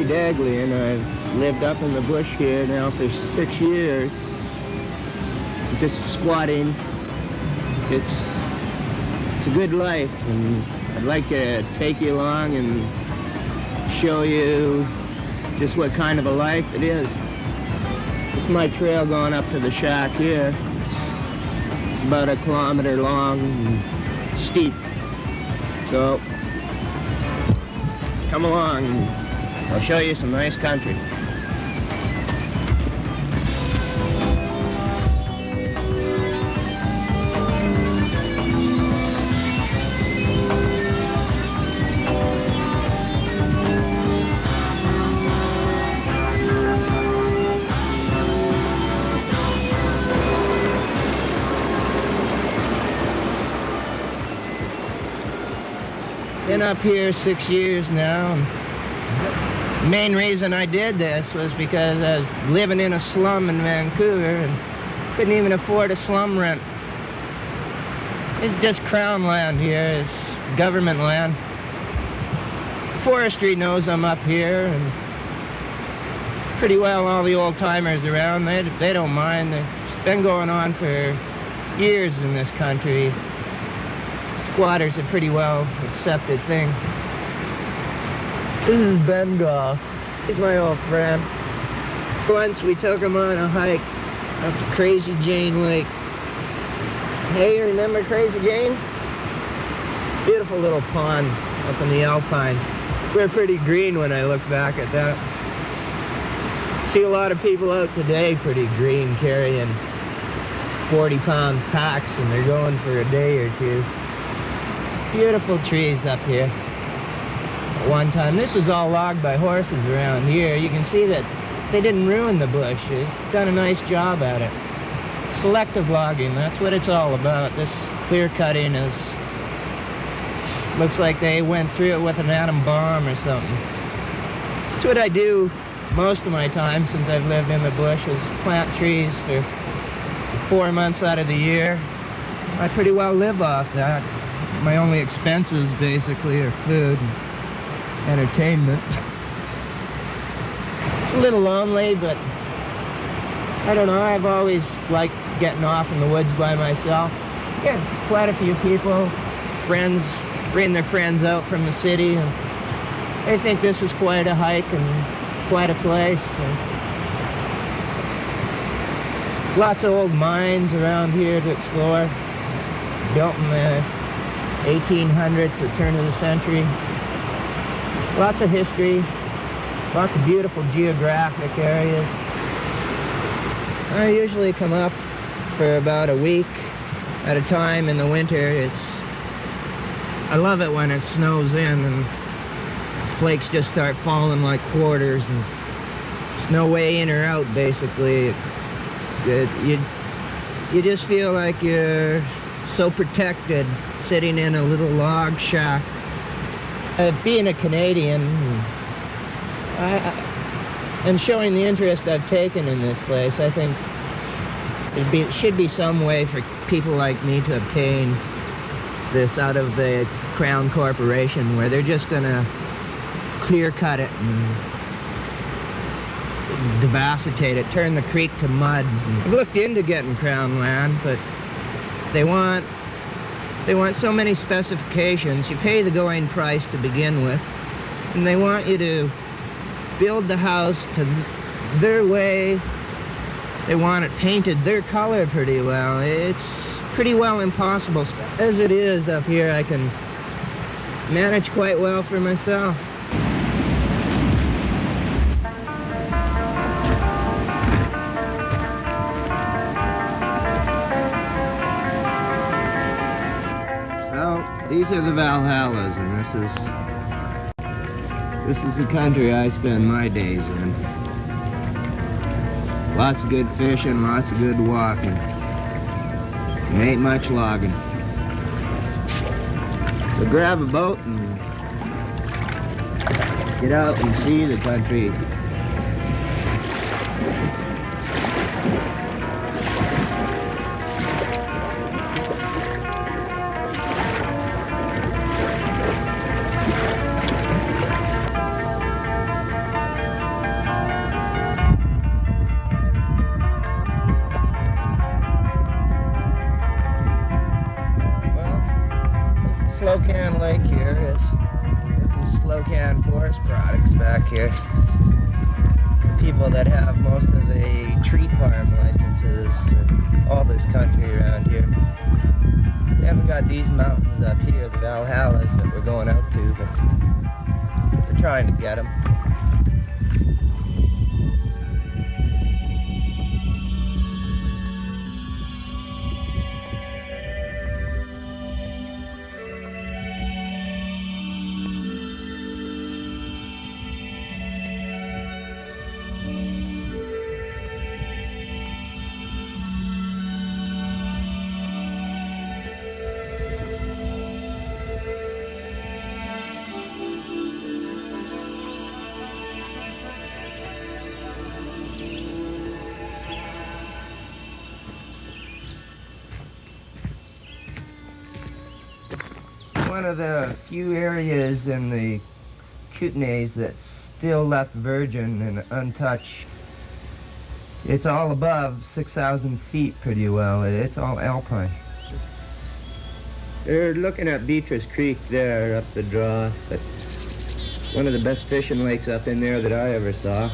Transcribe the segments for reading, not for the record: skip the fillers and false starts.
Dagley, and I've lived up in the bush here now for 6 years. Just squatting. It's a good life, and I'd like to take you along and show you just what kind of a life it is. This is my trail going up to the shack here. It's about 1 kilometer long and steep. So come along, I'll show you some nice country. Been up here 6 years now. The main reason I did this was because I was living in a slum in Vancouver and couldn't even afford a slum rent. It's just crown land here. It's government land. Forestry knows I'm up here, and pretty well all the old timers around, they don't mind. It's been going on for years in this country. Squatter's a pretty well accepted thing. This is Bengal. He's my old friend. Once we took him on a hike up to Crazy Jane Lake. Hey, you remember Crazy Jane? Beautiful little pond up in the Alpines. We're pretty green when I look back at that. See a lot of people out today pretty green, carrying 40-pound packs, and they're going for a day or two. Beautiful trees up here. At one time, this was all logged by horses around here. You can see that they didn't ruin the bush. They've done a nice job at it. Selective logging, that's what it's all about. This clear cutting is, looks like they went through it with an atom bomb or something. That's what I do most of my time since I've lived in the bush, is plant trees for 4 months out of the year. I pretty well live off that. My only expenses basically are food and entertainment. It's a little lonely, but I don't know, I've always liked getting off in the woods by myself. Yeah, quite a few people, friends, bring their friends out from the city, and they think this is quite a hike and quite a place. And lots of old mines around here to explore, built in the 1800s, the turn of the century. Lots of history, lots of beautiful geographic areas. I usually come up for about a week at a time in the winter. I love it when it snows in and flakes just start falling like quarters, and there's no way in or out basically. You just feel like you're so protected sitting in a little log shack. Being a Canadian and showing the interest I've taken in this place, I think it should be some way for people like me to obtain this out of the Crown Corporation, where they're just gonna clear cut it and devastated it, turn the creek to mud. I've looked into getting Crown land, but they want so many specifications. You pay the going price to begin with, and they want you to build the house to their way. They want it painted their color pretty well. It's pretty well impossible. As it is up here, I can manage quite well for myself. These are the Valhallas, and this is the country I spend my days in. Lots of good fishing, lots of good walking. There ain't much logging. So grab a boat and get out and see the country. Slocan Lake here. This is Slocan Forest Products back here. The people that have most of the tree farm licenses in all this country around here. We haven't got these mountains up here, the Valhallas that we're going out to, but we're trying to get them. One of the few areas in the Kootenays that's still left virgin and untouched. It's all above 6,000 feet pretty well. It's all alpine. They're looking at Beatrice Creek there up the draw. But one of the best fishing lakes up in there that I ever saw.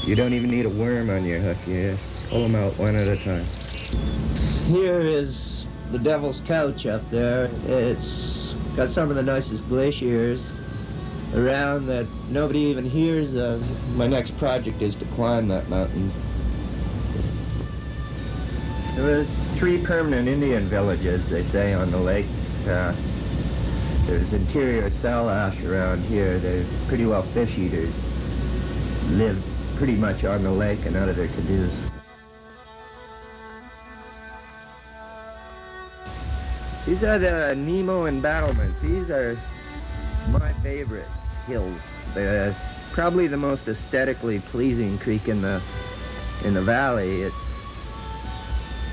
You don't even need a worm on your hook. You just pull them out one at a time. Here is the Devil's Couch up there. It's got some of the nicest glaciers around that nobody even hears of. My next project is to climb that mountain. There was 3 permanent Indian villages, they say, on the lake. There's interior Salish around here. They're pretty well fish eaters. Live pretty much on the lake and out of their canoes. These are the Nemo embattlements. These are my favorite hills. They're probably the most aesthetically pleasing creek in the valley. It's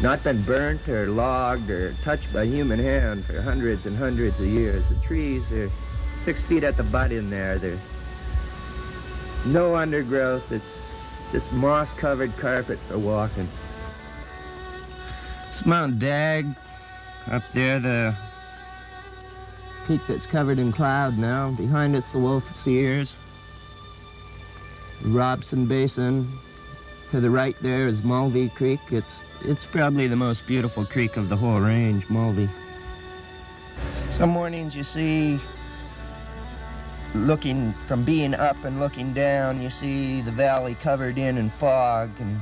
not been burnt or logged or touched by human hand for hundreds and hundreds of years. The trees are 6 feet at the butt in there. There's no undergrowth. It's just moss-covered carpet for walking. It's Mount Dag. Up there, the peak that's covered in cloud now. Behind it's the Wolf's Ears. Robson Basin. To the right there is Mulvey Creek. It's probably the most beautiful creek of the whole range, Mulvey. Some mornings you see, looking from being up and looking down, you see the valley covered in fog, and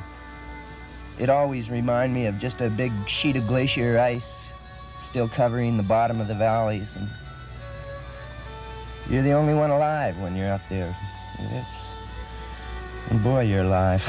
it always reminds me of just a big sheet of glacier ice still covering the bottom of the valleys, and you're the only one alive when you're up there. And boy, you're alive.